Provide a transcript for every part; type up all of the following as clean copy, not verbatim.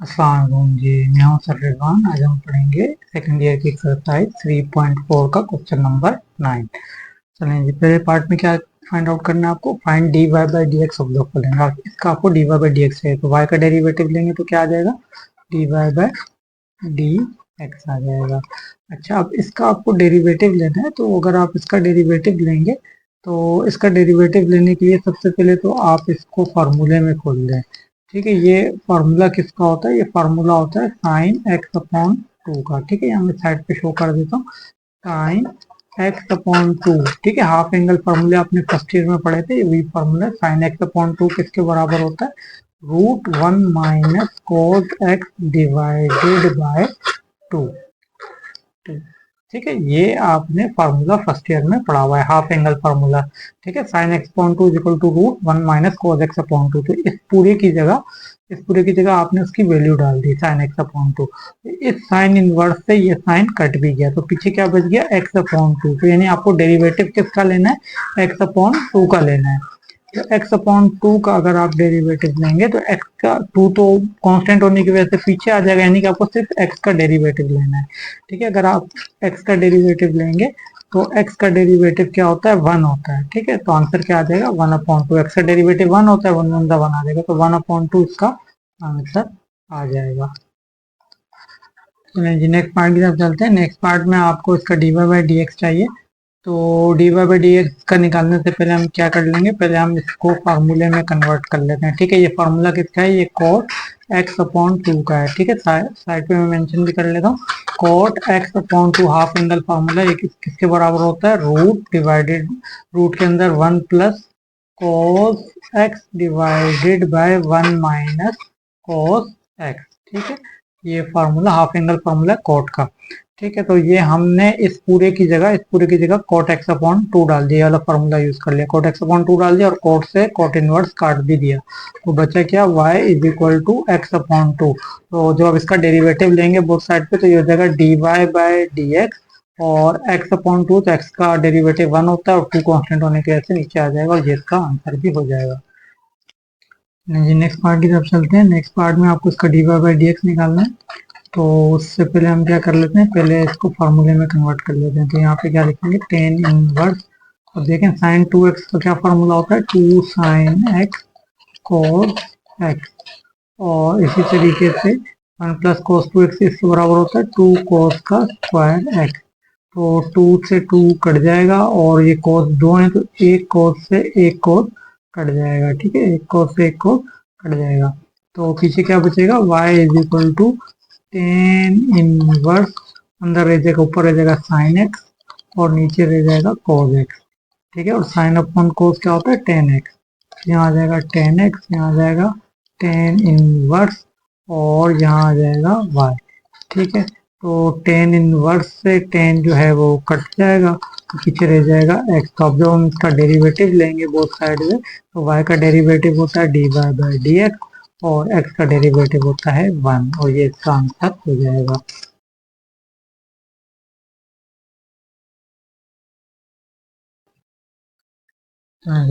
अस्सलाम वालेकुम जी। मैं हूं सर रिजवान। आज हम पढ़ेंगे सेकंड ईयर की एक्सरसाइज 3.4 का क्वेश्चन नंबर 9। चलें जी, पहले पार्ट में क्या फाइंड आउट करना है आपको? Find d y by d x of the following. इसका आपको d y by d x है तो वाई का डेरिवेटिव लेंगे तो क्या आ जाएगा? D y by d x आ जाएगा। अच्छा, अब इसका आपको डेरिवेटिव लेना है तो अगर आप इसका डेरिवेटिव लेंगे तो इसका डेरिवेटिव लेने के लिए सबसे पहले तो आप इसको फार्मूले में खोल दें। ठीक है, ये फार्मूला किसका होता है? ये फार्मूला होता है साइन एक्स अपॉन टू का। ठीक है, यहाँ मैं साइड पे शो कर देता हूँ। Sign x upon to. ठीक है, हाफ एंगल फार्मूले आपने फर्स्ट ईयर में पढ़े थे, वही formula sine x upon two किसके बराबर होता है? Root one minus cot x divided by two. ठीक है, ये आपने फार्मूला फर्स्ट ईयर में पढ़ा हुआ है, हाफ एंगल फार्मूला। ठीक है, sine x upon two equal to root one minus cos x upon two. तो इस पूरे की जगह आपने उसकी वैल्यू डाल दी साइन एक्स अपॉन टू। इस साइन इनवर्स से ये साइन कट भी गया तो पीछे क्या बच गया? X upon two. तो यानी आपको डेरिवेटिव किसका लेना है? एक्स अपॉन टू का लेना है। तो x अपॉन टू का अगर आप डेरिवेटिव लेंगे तो x का टू तो कांस्टेंट होने की वजह से पीछे आ जाएगा, यानी कि आपको सिर्फ x का डेरिवेटिव लेना है। ठीक है, अगर आप x का डेरिवेटिव लेंगे तो x का डेरिवेटिव क्या होता है? वन होता है। ठीक है, तो आंसर क्या आ जाएगा? One upon two. एक्स का डेरिवेटिव वन होता है, वन वन वन आ जाएगा, तो वन अपॉन टू इसका आंसर आ जाएगा। चलिए जी, नेक्स्ट पार्ट की तरफ चलते हैं। नेक्स्ट पार्ट में आपको इसका d y by d x चाहिए। तो d y by d x का निकालने से पहले हम क्या कर लेंगे? पहले हम इसको फार्मूले में कन्वर्ट कर लेते हैं। ठीक है, ये फार्मूला किसका है? ये कोट एक्स अपॉन टू का है। ठीक है, साइड पे मैं मेंशन भी कर लेता हूँ। Cot x upon two half angle formula, ये किसके बराबर होता है? रूट डिवाइडेड, रूट के अंदर one plus cos x divided by one minus cos x. ठीक है, ये फार्मूला हाफ एंगल फार्मूला कोट का। ठीक है, तो ये हमने इस पूरे की जगह कोट एक्स अपॉन टू डाल दिया, वाला फॉर्मूला यूज कर लिया। कोट एक्स अपॉन टू डाल दिया और कोट से कोट इनवर्स काट भी दिया, तो बचा क्या? y is equal to x upon two. तो जब आप इसका डेरिवेटिव लेंगे बोथ साइड पे तो ये हो जाएगा d y by d x, और एक्स अपॉन टू, तो एक्स का डेरिवेटिव वन होता है और टू कॉन्स्टेंट होने की वजह से नीचे आ जाएगा और ये इसका आंसर भी हो जाएगा। जी, नेक्स्ट पार्ट की तरफ चलते हैं। नेक्स्ट पार्ट में आपको इसका d y by d x निकालना है। तो उससे पहले हम क्या कर लेते हैं? पहले इसको फार्मूले में कन्वर्ट कर लेते हैं। तो यहाँ पे क्या लिखेंगे? Tan inverse. अब देखें, साइन टू एक्स का क्या फार्मूला होता है? Two sine x cos x. और इसी तरीके से one plus cos two x इसके बराबर होता है टू कोस का स्क्वायर एक्स। तो टू से टू कट जाएगा और ये कोस दो है तो एक कोस से एक कोस कट जाएगा। ठीक है, एक कोस से एक कोस कट जाएगा, तो पीछे क्या बचेगा? y is equal to tan inverse, अंदर रह जाएगा, ऊपर रह जाएगा साइन एक्स और नीचे रह जाएगा कोस एक्स। ठीक है, और साइन अपॉन कोस क्या होता है? Ten x. यहाँ आ जाएगा टेन एक्स, यहाँ आ जाएगा टेन इनवर्स और यहाँ आ जाएगा y। ठीक है, तो टेन इनवर्स से टेन जो है वो कट जाएगा तो पीछे रह जाएगा x। तो अब जब हम इसका डेरिवेटिव लेंगे बोथ साइड में तो y का डेरिवेटिव होता है d y by d x और x का डेरिवेटिव होता है वन, और ये इसका आंसर हो जाएगा।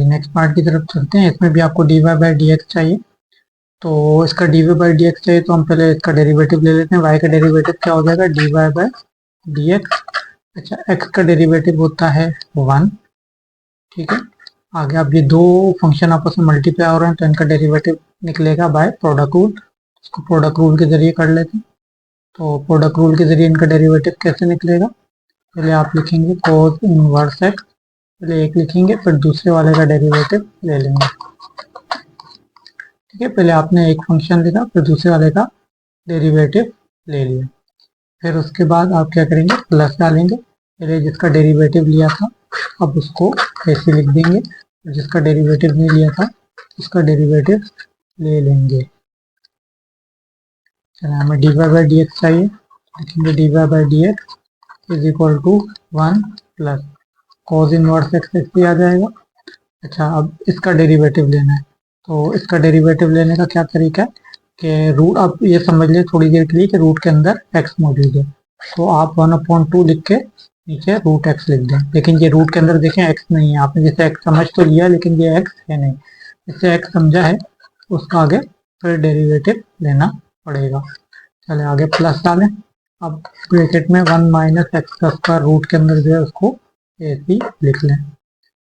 नेक्स्ट पार्ट की तरफ चलते हैं। इसमें भी आपको d y by d x चाहिए। तो इसका d y by d x चाहिए तो हम पहले इसका डेरिवेटिव ले लेते हैं। y का डेरिवेटिव क्या हो जाएगा? D y by d x. अच्छा, x का डेरिवेटिव होता है वन। ठीक है, आगे अब ये दो फंक्शन आपस में मल्टीप्लाई हो रहे हैं तो इनका डेरिवेटिव निकलेगा बाय प्रोडक्ट रूल। इसको प्रोडक्ट रूल के जरिए कर लेते हैं। तो प्रोडक्ट रूल के जरिए इनका डेरिवेटिव कैसे निकलेगा? पहले आप लिखेंगे कोस इनवर्स एक्स, पहले एक लिखेंगे फिर दूसरे वाले का डेरिवेटिव ले लेंगे। ठीक है, पहले आपने एक फंक्शन लिखा फिर दूसरे वाले का डेरिवेटिव ले लिया, फिर उसके बाद आप क्या करेंगे? प्लस डालेंगे। पहले जिसका डेरिवेटिव लिया था अब उसको ऐसे लिख देंगे, जिसका डेरिवेटिव नहीं लिया था उसका डेरिवेटिव ले लेंगे। चलिए, हमें d y by d x चाहिए, लिखेंगे d y by d x is equal to one plus cos inverse x भी आ जाएगा। अच्छा, अब इसका डेरिवेटिव लेना है। तो इसका डेरिवेटिव लेने का क्या तरीका है कि रूट, आप ये समझ लें थोड़ी देर के लिए कि रूट के अंदर एक्स मौजूद है, तो आप वन अपॉन टू लिख के नीचे रूट एक्स लिख दें। लेकिन ये रूट के अंदर देखें एक्स नहीं है, आपने जैसे एक्स समझ तो लिया लेकिन ये एक्स है नहीं, इससे एक्स समझा है उसका आगे फिर डेरिवेटिव लेना पड़ेगा। चले आगे प्लस डालें। अब ब्रैकेट में 1 माइनस एक्स का स्क्वायर रूट के अंदर जो है उसको ऐसे ही लिख लें,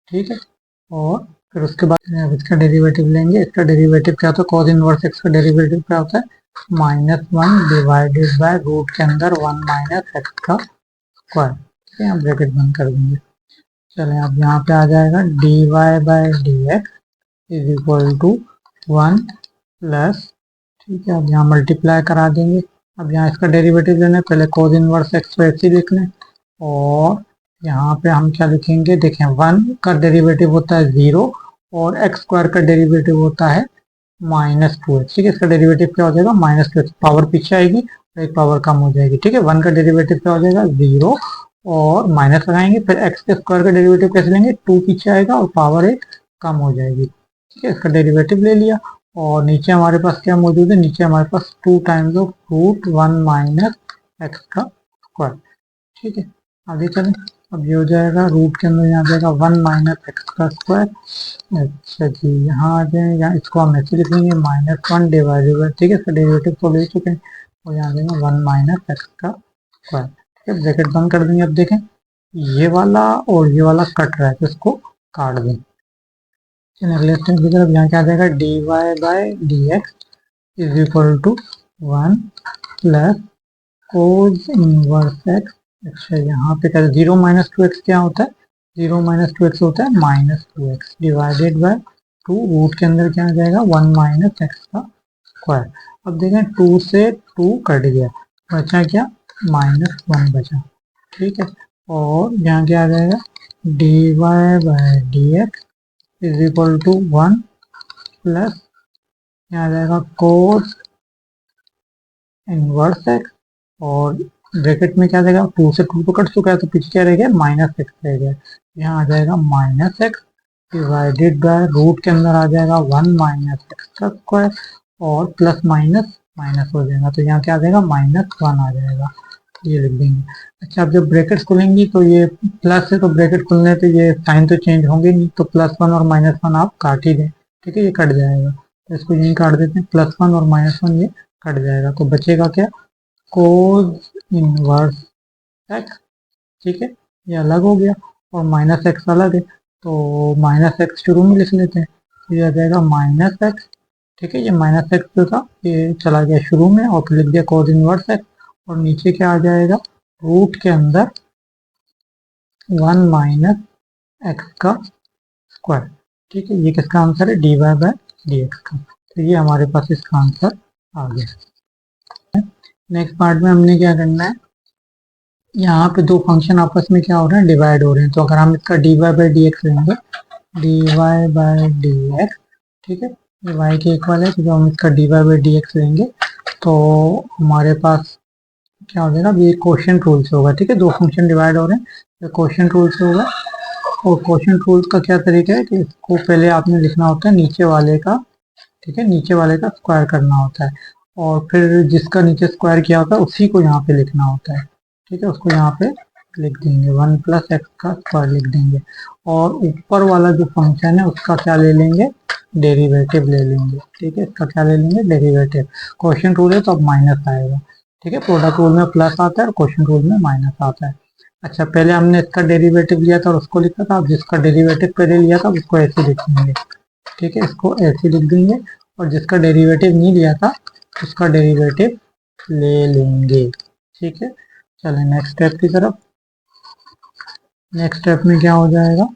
ठीक है। और फिर उसके बाद इसका डेरिवेटिव लेंगे। इसका डेरिवेटिव क्या होता है, कॉस इनवर्स एक्स का डेरिवेटिव क्या होता है, -1 डिवाइडेड बाय रूट के अंदर 1 माइनस एक्स का स्क्वायर, ठीक है। हम ब्रैकेट बंद कर देंगे। चलें अब यहाँ पे आ जाएगा dy by d x is equal to 1 plus, ठीक है। अब यहाँ मल्टीप्लाई करा देंगे। अब यहाँ इसका डेरिवेटिव लेना है, पहले कॉस इनवर्स एक्स को ऐसे लिख लें और यहाँ पे हम क्या लिखेंगे, देखें 1 का डेरिवेटिव होता है 0 और एक्स स्क्वायर का डेरिवेटिव होता है -2x, ठीक है। इसका डेरिवेटिव क्या हो जाएगा, -2x, पावर पीछे आएगी तो एक पावर कम हो जाएगी, ठीक है। 1 का डेरिवेटिव क्या हो जाएगा 0 और माइनस लगाएंगे, फिर एक्स के स्क्वायर का डेरिवेटिव कैसे लेंगे, 2 पीछे आएगा और पावर एक कम हो जाएगी, ठीक है। इसका डेरिवेटिव ले लिया और नीचे हमारे पास क्या मौजूद है, नीचे हमारे पास 2 times of root 1 minus x का स्क्वायर, ठीक है। आगे चलें। अब ये हो जाएगा रूट के अंदर यहाँ जाएगा 1 माइनस एक्स का स्क्वायर। अच्छा जी, यहाँ आ जाए, यहाँ इसको हम ऐसे लिखेंगे -1 डिवाइडेड बाय, ठीक है। इसका डेरिवेटिव तो ले चुके हैं और यहाँ देंगे 1 माइनस एक्स का स्क्वायर, ठीक है। ब्रैकेट बंद कर देंगे। अब देखें ये वाला और ये वाला कट रहा है तो इसको काट दें। अगले स्टेप की तरफ यहाँ क्या आ जाएगा, dy by d x is equal to 1 plus cos inverse x. अच्छा यहाँ पे क्या, 0 माइनस 2x क्या होता है, 0 माइनस 2x होता है -2x डिवाइडेड बाय 2, रूट के अंदर क्या आ जाएगा 1 माइनस एक्स का स्क्वायर। अब देखें 2 से 2 कट गया, बचा क्या, -1 बचा, ठीक है। और यहाँ क्या आ जाएगा, dy by d x is equal to 1 plus यहाँ आ जाएगा कोस इनवर्स एक्स और ब्रैकेट में क्या देगा, 2 से 2 तो कट चुका है तो पीछे क्या रह गया, -x रह गया। यहाँ आ जाएगा -x डिवाइडेड बाय रूट के अंदर आ जाएगा 1 माइनस एक्स का स्क्वायर और प्लस माइनस माइनस हो जाएगा तो यहाँ क्या आ जाएगा, -1 आ जाएगा, ये लिख देंगे। अच्छा अब जब ब्रैकेट्स खुलेंगी तो ये प्लस है तो ब्रैकेट खुलने पे ये साइन तो चेंज होंगे नहीं, तो +1 और -1 आप काट ही दें, ठीक है। ये कट जाएगा तो इसको यहीं काट देते हैं, +1 और -1 ये कट जाएगा तो बचेगा क्या, कोस इनवर्स एक्स, ठीक है। ये अलग हो गया और -x अलग है तो -x शुरू में लिख लेते हैं, तो ये आ जाएगा -x, ठीक है। ये -x जो था ये चला गया शुरू में और फिर लिख दिया कोस इनवर्स एक्स और नीचे क्या आ जाएगा, रूट के अंदर 1 माइनस एक्स का स्क्वायर, ठीक है। ये किसका आंसर है, dy बाय डी एक्स का, तो ये हमारे पास इसका आंसर आ गया। नेक्स्ट पार्ट में हमने क्या करना है, यहाँ पे दो फंक्शन आपस में क्या हो रहे हैं, डिवाइड हो रहे हैं, तो अगर हम इसका dy बाय डी एक्स लेंगे, dy बाय डी एक्स, ठीक है, ये y के इक्वल है, तो जब हम इसका dy बाय डी एक्स लेंगे तो हमारे पास क्या हो जाएगा, ये क्वोशिएंट रूल से होगा, ठीक है। दो फंक्शन डिवाइड हो रहे हैं तो क्वोशिएंट रूल से होगा और क्वोशिएंट रूल का क्या तरीका है कि इसको पहले आपने लिखना होता है नीचे वाले का, ठीक है, नीचे वाले का स्क्वायर करना होता है और फिर जिसका नीचे स्क्वायर किया होता है उसी को यहाँ पे लिखना होता है, ठीक है। उसको यहाँ पे लिख देंगे 1 प्लस एक्स का स्क्वायर लिख देंगे और ऊपर वाला जो फंक्शन है उसका क्या ले लेंगे, डेरिवेटिव ले लेंगे, ठीक है। इसका क्या ले लेंगे, डेरिवेटिव। क्वोशिएंट रूल है तो अब माइनस आएगा, ठीक है। प्रोडक्ट रूल में प्लस आता है और क्वोशिएंट रूल में माइनस आता है। अच्छा पहले हमने इसका डेरिवेटिव लिया था और उसको लिखा था, अब जिसका डेरिवेटिव पहले लिया था उसको ऐसे लिख देंगे, ठीक है। इसको ऐसे लिख देंगे और जिसका डेरिवेटिव नहीं लिया था उसका डेरिवेटिव ले लेंगे, ठीक है। चलें नेक्स्ट स्टेप की तरफ। नेक्स्ट स्टेप में क्या हो जाएगा,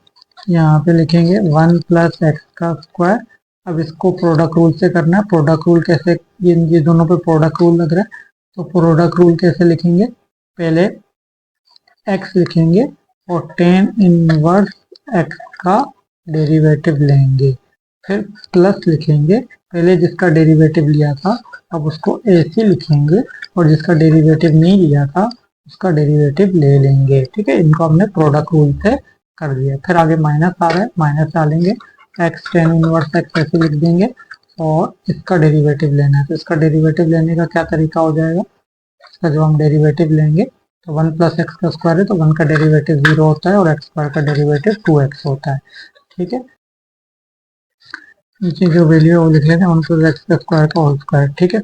यहाँ पे लिखेंगे 1 प्लस एक्स का स्क्वायर। अब इसको प्रोडक्ट रूल से करना है। प्रोडक्ट रूल कैसे, ये दोनों पे प्रोडक्ट रूल लग रहा है तो प्रोडक्ट रूल कैसे लिखेंगे, पहले x लिखेंगे और tan इनवर्स x का डेरिवेटिव लेंगे, फिर प्लस लिखेंगे, पहले जिसका डेरिवेटिव लिया था अब उसको ऐसे लिखेंगे और जिसका डेरिवेटिव नहीं लिया था उसका डेरिवेटिव ले लेंगे, ठीक है। इनको हमने प्रोडक्ट रूल से कर दिया। फिर आगे माइनस आ रहा है, माइनस डालेंगे, x tan इनवर्स x ऐसे लिख देंगे और इसका डेरिवेटिव लेना है, तो इसका डेरिवेटिव लेने का क्या तरीका हो जाएगा, इसका जब हम डेरिवेटिव लेंगे तो 1 प्लस एक्स का स्क्वायर है तो 1 का डेरिवेटिव 0 होता है और एक्स स्क्वायर का डेरिवेटिव 2x होता है, ठीक है। नीचे जो वैल्यू है वो लिख लेते हैं 1 प्लस एक्स का स्क्वायर का होल स्क्वायर, ठीक है।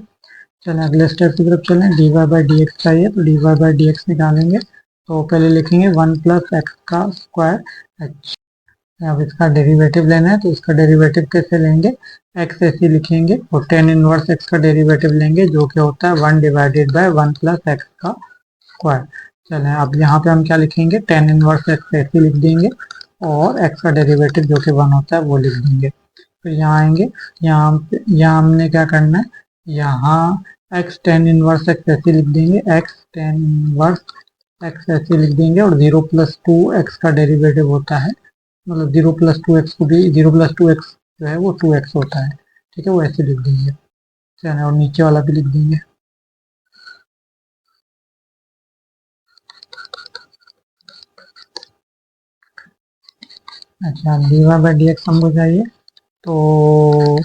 चलें अगले स्टेप की तरफ चलें। D y by d x चाहिए तो d y by d x निकालेंगे तो पहले लिखेंगे 1 प्लस एक्स का स्क्वायर। अच्छा अब इसका डेरिवेटिव लेना है तो इसका डेरिवेटिव कैसे लेंगे, एक्स ऐसे लिखेंगे और टेन इनवर्स एक्स का डेरिवेटिव लेंगे जो कि होता है 1 डिवाइडेड बाय 1 प्लस एक्स का स्क्वायर। चलें अब यहाँ पे हम क्या लिखेंगे, टेन इनवर्स एक्स ऐसे लिख देंगे और एक्स का डेरिवेटिव जो कि 1 होता है वो लिख देंगे। फिर यहाँ आएंगे, यहाँ हमने क्या करना है, यहाँ एक्स टेन इनवर्स एक्स ऐसे लिख देंगे, एक्स टेन इनवर्स एक्स ऐसे लिख देंगे और 0 प्लस टू एक्स का डेरिवेटिव होता है, मतलब 0 प्लस टू एक्स को भी 0 प्लस टू एक्स जो है वो 2x होता है, ठीक है, वो ऐसे लिख देंगे। चलिए और नीचे वाला भी लिख देंगे। अच्छा d y by d x हमको चाहिए तो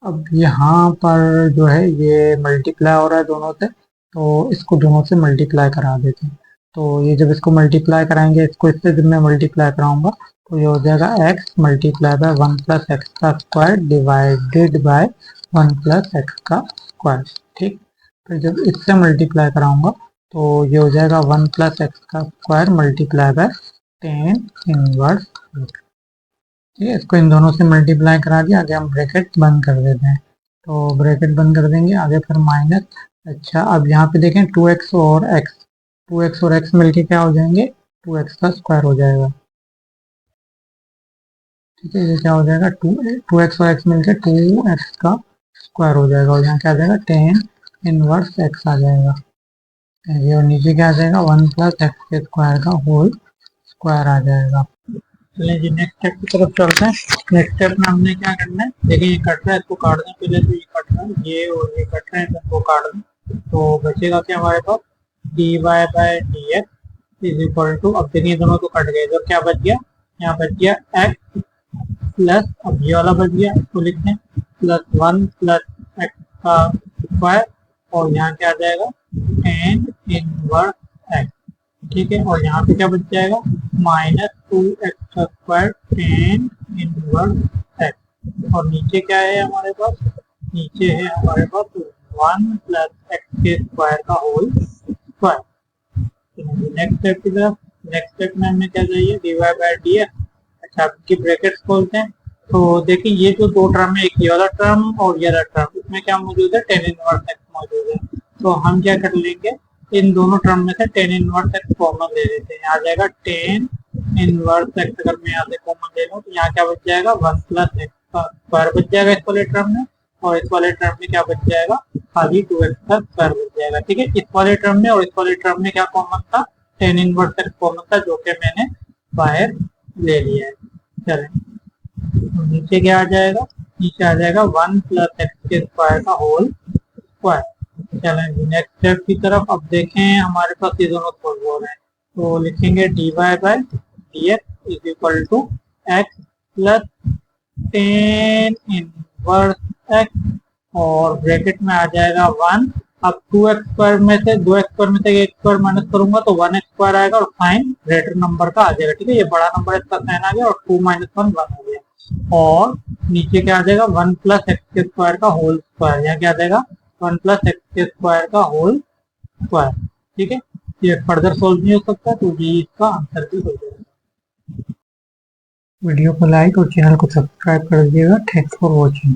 अब यहाँ पर जो है ये मल्टीप्लाई हो रहा है दोनों से, तो इसको दोनों से मल्टीप्लाई करा देते हैं। तो ये जब इसको मल्टीप्लाई कराएंगे, इसको इससे जब मैं मल्टीप्लाई कराऊंगा तो ये हो जाएगा x multiply by 1 plus x का square divided by 1 plus x का स्क्वायर, ठीक। फिर जब इससे मल्टीप्लाई कराऊंगा तो ये हो जाएगा 1 प्लस एक्स का square multiply by tan inverse, ठीक है। इसको इन दोनों से मल्टीप्लाई करा दिया, आगे हम ब्रैकेट बंद कर देते हैं तो ब्रैकेट बंद कर देंगे, आगे फिर माइनस। अच्छा अब यहाँ पे देखें 2x और x, 2x और x मिलके क्या हो जाएंगे, 2x का स्क्वायर हो जाएगा, ठीक है। ये क्या हो जाएगा, 2x और x मिलके 2x का स्क्वायर हो जाएगा और यहाँ क्या आ जाएगा, टेन इनवर्स x आ जाएगा ये, और नीचे क्या आ जाएगा, 1 प्लस एक्स के स्क्वायर का होल स्क्वायर आ जाएगा। चलिए जी नेक्स्ट स्टेप की तरफ चलते हैं। नेक्स्ट स्टेप में हमने क्या करना है, देखिए ये कट रहा है इसको काट दें, पहले तो ये कट रहा है ये और ये कट रहे हैं इसको काट दें तो बचेगा क्या हमारे पास, d y by d x is equal to, अब देखिए दोनों तो कट गए, तो क्या बच गया, यहाँ बच गया एक्स प्लस, अब ये वाला बच गया इसको लिखते हैं प्लस 1 प्लस एक्स का स्क्वायर और यहाँ क्या आ जाएगा, टेन इनवर्स एक्स, ठीक है। और यहाँ पे क्या बच जाएगा, माइनस 2x का स्क्वायर टेन इनवर्स एक्स, और नीचे क्या है हमारे पास, नीचे है हमारे पास 1 प्लस एक्स के स्क्वायर का होल स्क्वायर। नेक्स्ट स्टेप की तरफ, नेक्स्ट स्टेप में हमें क्या चाहिए, d y by d x. अच्छा आपकी ब्रैकेट्स खोलते हैं तो देखिए ये जो दो टर्म है, एक ये वाला टर्म और ये वाला टर्म, इसमें क्या मौजूद है, टेन इनवर्स एक्स मौजूद है। तो हम क्या कर लेंगे, इन दोनों टर्म में से टेन इनवर्स एक्स कॉमन ले लेते हैं, आ जाएगा टेन इनवर्स एक्स, अगर मैं यहाँ से कॉमन ले लूँ तो यहाँ क्या बच जाएगा, 1 प्लस एक्स का स्क्वायर बच जाएगा इस वाले टर्म में, और इस वाले टर्म में क्या बच जाएगा, खाली 2x का स्क्वायर बच जाएगा, ठीक है। इस वाले टर्म में और इस वाले टर्म में क्या कॉमन था, टेन इनवर्स एक्स कॉमन था जो कि मैंने बाहर ले लिया है। चलें नीचे क्या आ जाएगा, नीचे आ जाएगा 1 प्लस एक्स के स्क्वायर का होल स्क्वायर। चलें नेक्स्ट स्टेप की तरफ, अब देखें हमारे पास ये दोनों सोल्व हो रहे हैं तो लिखेंगे d y by d x is equal to x plus tan inverse x और ब्रैकेट में आ जाएगा 1, अब 2x स्क्वायर में से 2x स्क्वायर में से एक स्क्वायर माइनस करूंगा तो 1x स्क्वायर आएगा और साइन ग्रेटर नंबर का आ जाएगा, ठीक है। ये बड़ा नंबर इसका साइन आ गया और 2 माइनस 1 1 हो गया, और नीचे क्या आ जाएगा, 1 प्लस एक्स के स्क्वायर का होल स्क्वायर, यहाँ क्या आ जाएगा, 1 प्लस एक्स के स्क्वायर का होल स्क्वायर, ठीक है। ये फर्दर सोल्व नहीं हो सकता तो ये इसका आंसर भी हो जाएगा। वीडियो को लाइक और चैनल को सब्सक्राइब कर दीजिएगा। Thanks for watching.